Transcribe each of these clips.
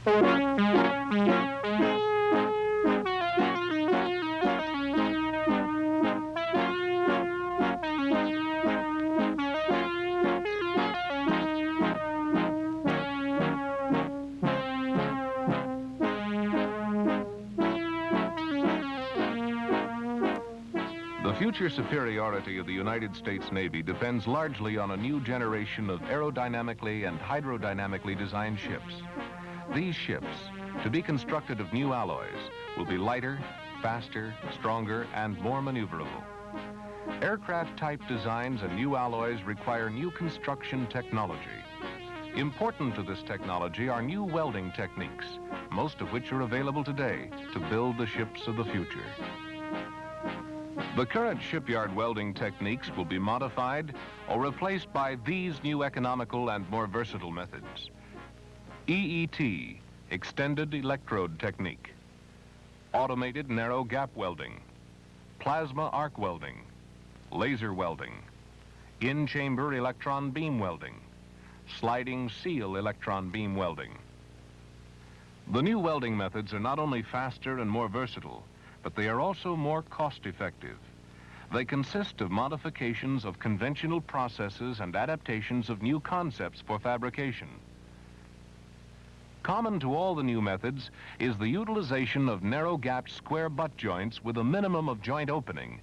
The future superiority of the United States Navy depends largely on a new generation of aerodynamically and hydrodynamically designed ships. These ships, to be constructed of new alloys, will be lighter, faster, stronger, and more maneuverable. Aircraft-type designs and new alloys require new construction technology. Important to this technology are new welding techniques, most of which are available today to build the ships of the future. The current shipyard welding techniques will be modified or replaced by these new economical and more versatile methods. EET, Extended Electrode Technique. Automated Narrow Gap Welding. Plasma Arc Welding. Laser Welding. In-chamber Electron Beam Welding. Sliding Seal Electron Beam Welding. The new welding methods are not only faster and more versatile, but they are also more cost-effective. They consist of modifications of conventional processes and adaptations of new concepts for fabrication. Common to all the new methods is the utilization of narrow-gapped square butt joints with a minimum of joint opening,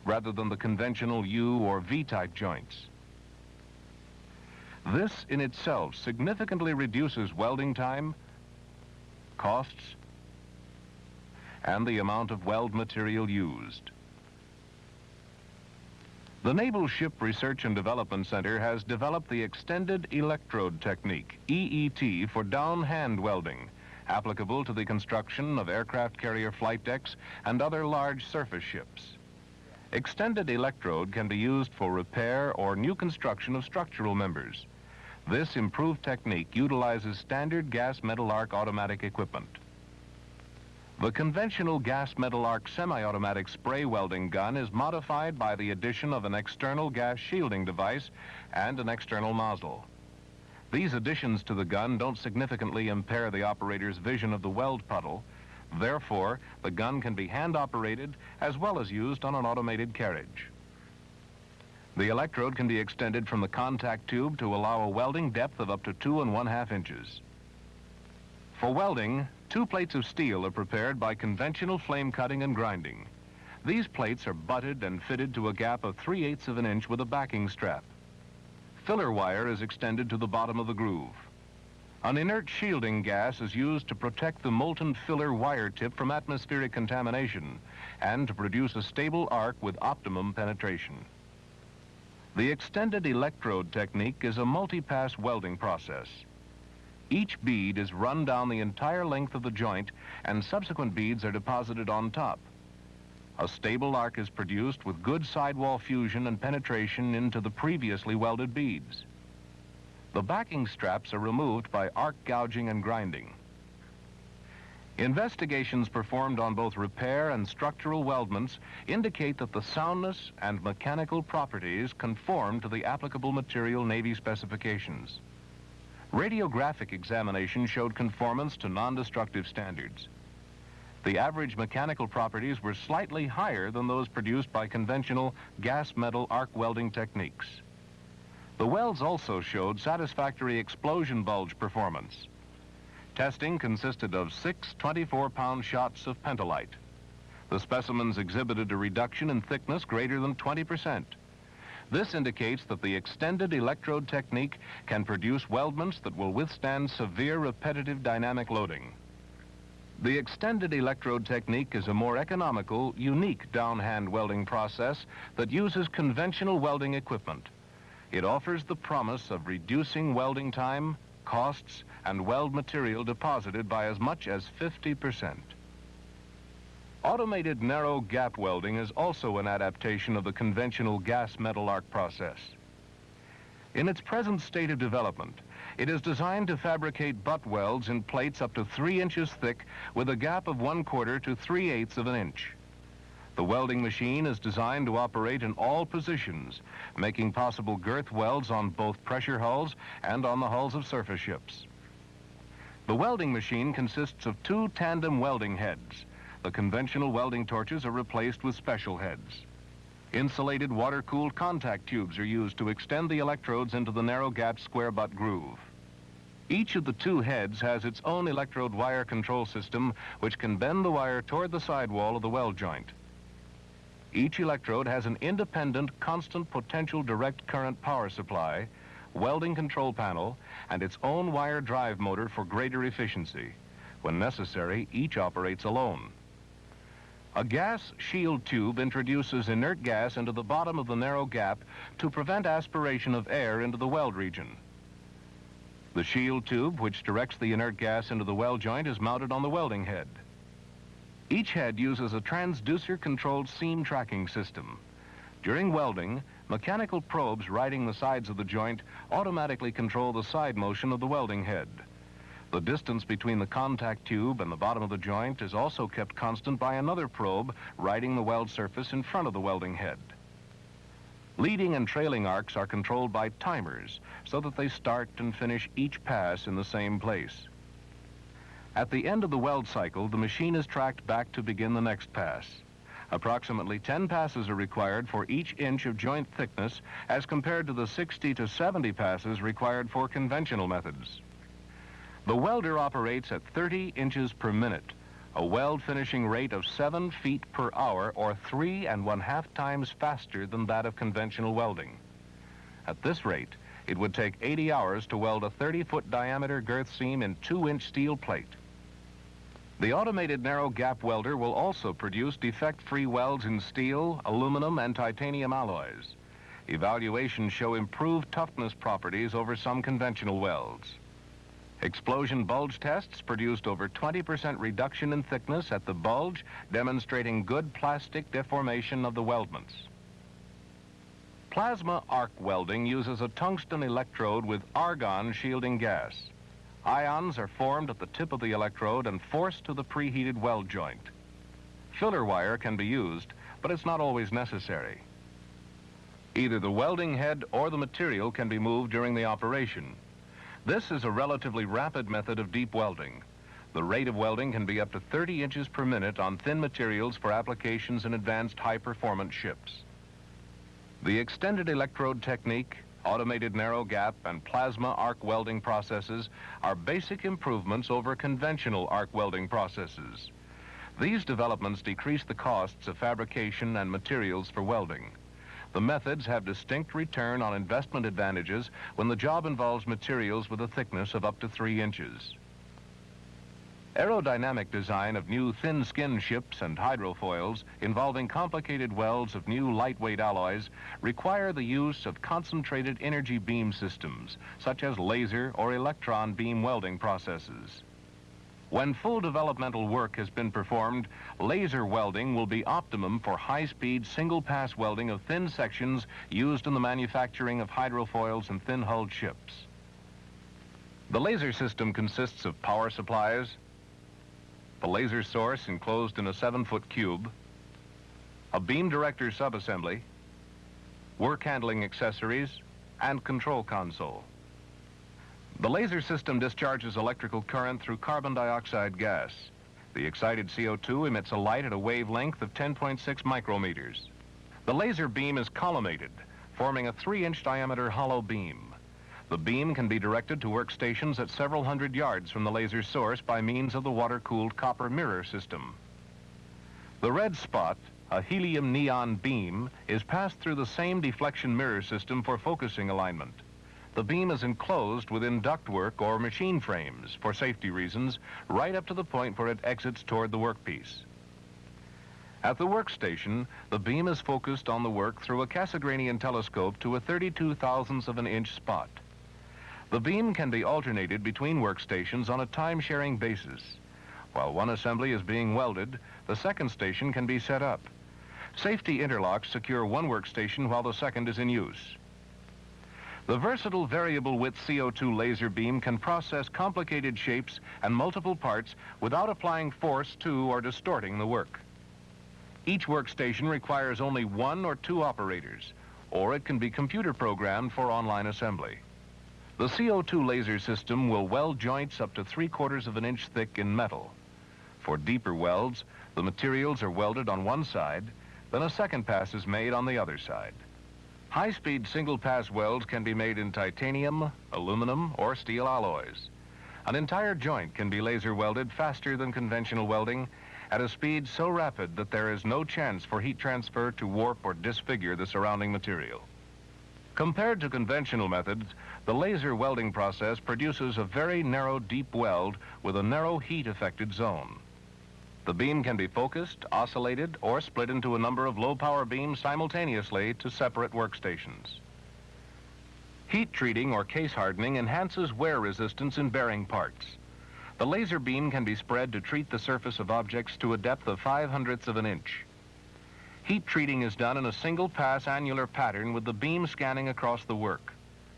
rather than the conventional U or V-type joints. This in itself significantly reduces welding time, costs, and the amount of weld material used. The Naval Ship Research and Development Center has developed the Extended Electrode Technique, EET, for down-hand welding, applicable to the construction of aircraft carrier flight decks and other large surface ships. Extended electrode can be used for repair or new construction of structural members. This improved technique utilizes standard gas metal arc automatic equipment. The conventional gas metal arc semi-automatic spray welding gun is modified by the addition of an external gas shielding device and an external nozzle. These additions to the gun don't significantly impair the operator's vision of the weld puddle. Therefore, the gun can be hand-operated as well as used on an automated carriage. The electrode can be extended from the contact tube to allow a welding depth of up to 2 1/2 inches. For welding, 2 plates of steel are prepared by conventional flame cutting and grinding. These plates are butted and fitted to a gap of 3/8 of an inch with a backing strap. Filler wire is extended to the bottom of the groove. An inert shielding gas is used to protect the molten filler wire tip from atmospheric contamination and to produce a stable arc with optimum penetration. The extended electrode technique is a multi-pass welding process. Each bead is run down the entire length of the joint and subsequent beads are deposited on top. A stable arc is produced with good sidewall fusion and penetration into the previously welded beads. The backing straps are removed by arc gouging and grinding. Investigations performed on both repair and structural weldments indicate that the soundness and mechanical properties conform to the applicable material Navy specifications. Radiographic examination showed conformance to non-destructive standards. The average mechanical properties were slightly higher than those produced by conventional gas metal arc welding techniques. The welds also showed satisfactory explosion bulge performance. Testing consisted of 6 24-pound shots of pentolite. The specimens exhibited a reduction in thickness greater than 20%. This indicates that the extended electrode technique can produce weldments that will withstand severe repetitive dynamic loading. The extended electrode technique is a more economical, unique downhand welding process that uses conventional welding equipment. It offers the promise of reducing welding time, costs, and weld material deposited by as much as 50%. Automated narrow gap welding is also an adaptation of the conventional gas metal arc process. In its present state of development, it is designed to fabricate butt welds in plates up to 3 inches thick with a gap of 1/4 to 3/8 of an inch. The welding machine is designed to operate in all positions, making possible girth welds on both pressure hulls and on the hulls of surface ships. The welding machine consists of two tandem welding heads. The conventional welding torches are replaced with special heads. Insulated water-cooled contact tubes are used to extend the electrodes into the narrow gap square butt groove. Each of the two heads has its own electrode wire control system, which can bend the wire toward the sidewall of the weld joint. Each electrode has an independent, constant potential direct current power supply, welding control panel, and its own wire drive motor for greater efficiency. When necessary, each operates alone. A gas shield tube introduces inert gas into the bottom of the narrow gap to prevent aspiration of air into the weld region. The shield tube, which directs the inert gas into the weld joint, is mounted on the welding head. Each head uses a transducer-controlled seam tracking system. During welding, mechanical probes riding the sides of the joint automatically control the side motion of the welding head. The distance between the contact tube and the bottom of the joint is also kept constant by another probe riding the weld surface in front of the welding head. Leading and trailing arcs are controlled by timers so that they start and finish each pass in the same place. At the end of the weld cycle, the machine is tracked back to begin the next pass. Approximately 10 passes are required for each inch of joint thickness as compared to the 60 to 70 passes required for conventional methods. The welder operates at 30 inches per minute, a weld finishing rate of 7 feet per hour, or 3.5 times faster than that of conventional welding. At this rate, it would take 80 hours to weld a 30-foot diameter girth seam in 2-inch steel plate. The automated narrow gap welder will also produce defect-free welds in steel, aluminum, and titanium alloys. Evaluations show improved toughness properties over some conventional welds. Explosion bulge tests produced over 20% reduction in thickness at the bulge, demonstrating good plastic deformation of the weldments. Plasma arc welding uses a tungsten electrode with argon shielding gas. Ions are formed at the tip of the electrode and forced to the preheated weld joint. Filler wire can be used, but it's not always necessary. Either the welding head or the material can be moved during the operation. This is a relatively rapid method of deep welding. The rate of welding can be up to 30 inches per minute on thin materials for applications in advanced high-performance ships. The extended electrode technique, automated narrow gap, and plasma arc welding processes are basic improvements over conventional arc welding processes. These developments decrease the costs of fabrication and materials for welding. The methods have distinct return on investment advantages when the job involves materials with a thickness of up to 3 inches. Aerodynamic design of new thin-skin ships and hydrofoils involving complicated welds of new lightweight alloys require the use of concentrated energy beam systems, such as laser or electron beam welding processes. When full developmental work has been performed, laser welding will be optimum for high-speed single-pass welding of thin sections used in the manufacturing of hydrofoils and thin-hulled ships. The laser system consists of power supplies, the laser source enclosed in a 7-foot cube, a beam director subassembly, work handling accessories, and control console. The laser system discharges electrical current through carbon dioxide gas. The excited CO2 emits a light at a wavelength of 10.6 micrometers. The laser beam is collimated, forming a 3-inch diameter hollow beam. The beam can be directed to workstations at several hundred yards from the laser source by means of the water-cooled copper mirror system. The red spot, a helium neon beam, is passed through the same deflection mirror system for focusing alignment. The beam is enclosed within ductwork or machine frames for safety reasons, right up to the point where it exits toward the workpiece. At the workstation, the beam is focused on the work through a Cassegrainian telescope to a 32 thousandths of an inch spot. The beam can be alternated between workstations on a time-sharing basis. While one assembly is being welded, the second station can be set up. Safety interlocks secure one workstation while the second is in use. The versatile variable width CO2 laser beam can process complicated shapes and multiple parts without applying force to or distorting the work. Each workstation requires only 1 or 2 operators, or it can be computer programmed for online assembly. The CO2 laser system will weld joints up to 3/4 of an inch thick in metal. For deeper welds, the materials are welded on one side, then a second pass is made on the other side. High-speed single-pass welds can be made in titanium, aluminum, or steel alloys. An entire joint can be laser welded faster than conventional welding at a speed so rapid that there is no chance for heat transfer to warp or disfigure the surrounding material. Compared to conventional methods, the laser welding process produces a very narrow, deep weld with a narrow heat-affected zone. The beam can be focused, oscillated, or split into a number of low-power beams simultaneously to separate workstations. Heat treating or case hardening enhances wear resistance in bearing parts. The laser beam can be spread to treat the surface of objects to a depth of 0.05 of an inch. Heat treating is done in a single-pass annular pattern with the beam scanning across the work.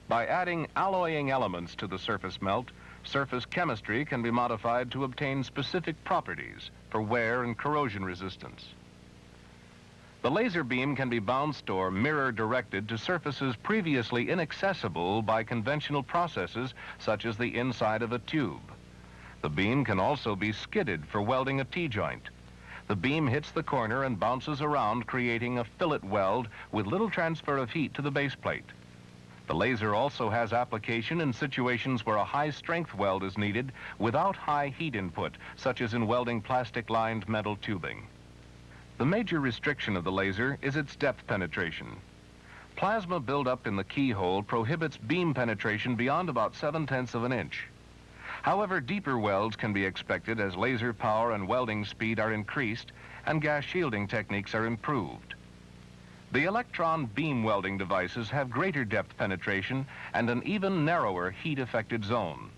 By adding alloying elements to the surface melt, surface chemistry can be modified to obtain specific properties for wear and corrosion resistance. The laser beam can be bounced or mirror-directed to surfaces previously inaccessible by conventional processes, such as the inside of a tube. The beam can also be skidded for welding a T-joint. The beam hits the corner and bounces around, creating a fillet weld with little transfer of heat to the base plate. The laser also has application in situations where a high-strength weld is needed without high heat input, such as in welding plastic-lined metal tubing. The major restriction of the laser is its depth penetration. Plasma buildup in the keyhole prohibits beam penetration beyond about 0.7 of an inch. However, deeper welds can be expected as laser power and welding speed are increased and gas shielding techniques are improved. The electron beam welding devices have greater depth penetration and an even narrower heat-affected zone.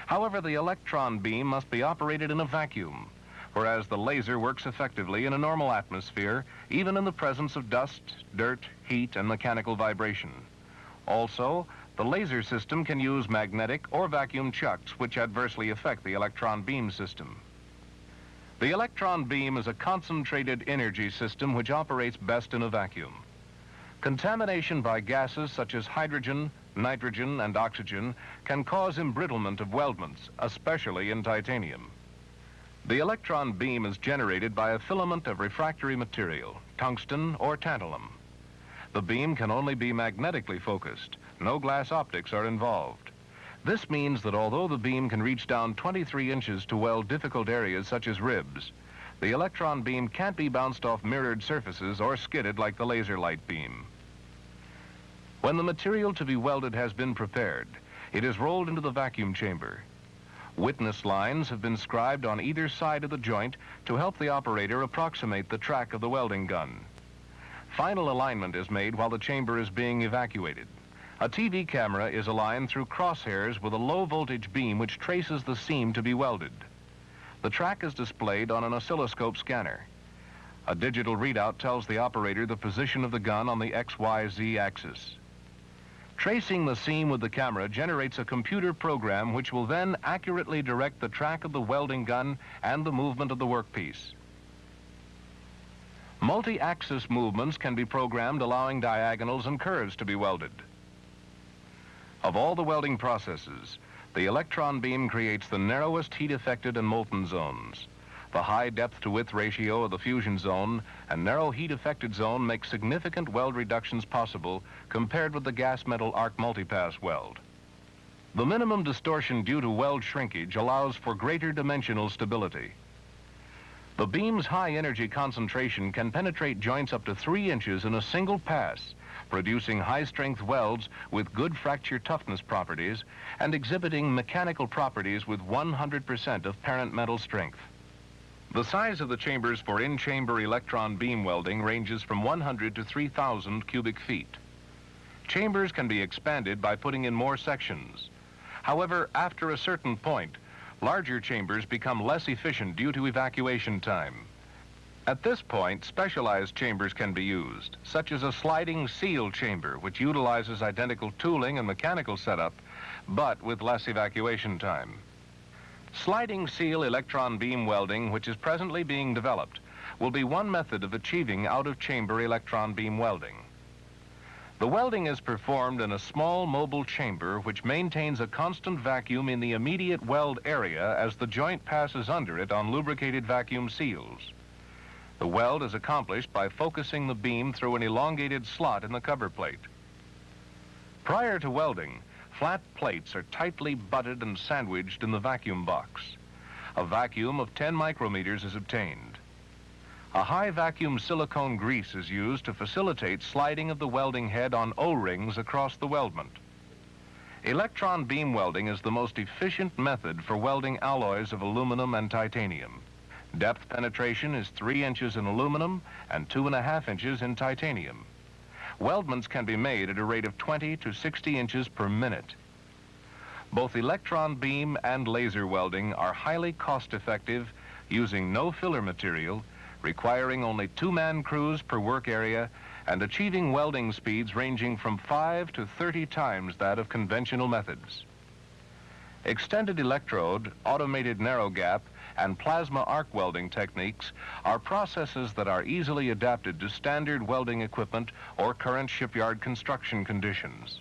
However, the electron beam must be operated in a vacuum, whereas the laser works effectively in a normal atmosphere, even in the presence of dust, dirt, heat, and mechanical vibration. Also, the laser system can use magnetic or vacuum chucks, which adversely affect the electron beam system. The electron beam is a concentrated energy system which operates best in a vacuum. Contamination by gases such as hydrogen, nitrogen, and oxygen can cause embrittlement of weldments, especially in titanium. The electron beam is generated by a filament of refractory material, tungsten or tantalum. The beam can only be magnetically focused. No glass optics are involved. This means that although the beam can reach down 23 inches to weld difficult areas such as ribs, the electron beam can't be bounced off mirrored surfaces or skidded like the laser light beam. When the material to be welded has been prepared, it is rolled into the vacuum chamber. Witness lines have been scribed on either side of the joint to help the operator approximate the track of the welding gun. Final alignment is made while the chamber is being evacuated. A TV camera is aligned through crosshairs with a low-voltage beam which traces the seam to be welded. The track is displayed on an oscilloscope scanner. A digital readout tells the operator the position of the gun on the XYZ axis. Tracing the seam with the camera generates a computer program which will then accurately direct the track of the welding gun and the movement of the workpiece. Multi-axis movements can be programmed, allowing diagonals and curves to be welded. Of all the welding processes, the electron beam creates the narrowest heat-affected and molten zones. The high depth-to-width ratio of the fusion zone and narrow heat-affected zone make significant weld reductions possible compared with the gas metal arc multipass weld. The minimum distortion due to weld shrinkage allows for greater dimensional stability. The beam's high energy concentration can penetrate joints up to 3 inches in a single pass, producing high-strength welds with good fracture toughness properties and exhibiting mechanical properties with 100% of parent metal strength. The size of the chambers for in-chamber electron beam welding ranges from 100 to 3,000 cubic feet. Chambers can be expanded by putting in more sections. However, after a certain point, larger chambers become less efficient due to evacuation time. At this point, specialized chambers can be used, such as a sliding seal chamber, which utilizes identical tooling and mechanical setup, but with less evacuation time. Sliding seal electron beam welding, which is presently being developed, will be one method of achieving out-of-chamber electron beam welding. The welding is performed in a small mobile chamber which maintains a constant vacuum in the immediate weld area as the joint passes under it on lubricated vacuum seals. The weld is accomplished by focusing the beam through an elongated slot in the cover plate. Prior to welding, flat plates are tightly butted and sandwiched in the vacuum box. A vacuum of 10 micrometers is obtained. A high vacuum silicone grease is used to facilitate sliding of the welding head on O-rings across the weldment. Electron beam welding is the most efficient method for welding alloys of aluminum and titanium. Depth penetration is 3 inches in aluminum and 2.5 inches in titanium. Weldments can be made at a rate of 20 to 60 inches per minute. Both electron beam and laser welding are highly cost-effective, using no filler material, requiring only 2-man crews per work area, and achieving welding speeds ranging from 5 to 30 times that of conventional methods. Extended electrode, automated narrow gap, and plasma arc welding techniques are processes that are easily adapted to standard welding equipment or current shipyard construction conditions.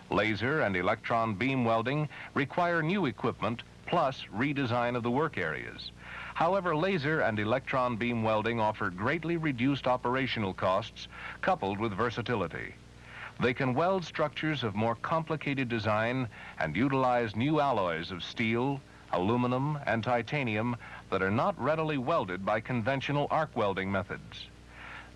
Laser and electron beam welding require new equipment plus redesign of the work areas. However, laser and electron beam welding offer greatly reduced operational costs coupled with versatility. They can weld structures of more complicated design and utilize new alloys of steel, aluminum, and titanium that are not readily welded by conventional arc welding methods.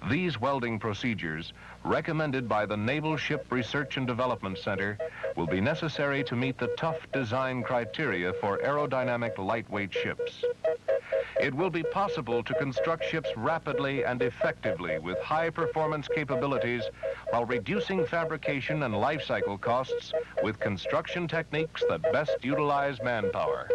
These welding procedures, recommended by the Naval Ship Research and Development Center, will be necessary to meet the tough design criteria for aerodynamic lightweight ships. It will be possible to construct ships rapidly and effectively with high-performance capabilities while reducing fabrication and life cycle costs with construction techniques that best utilize manpower.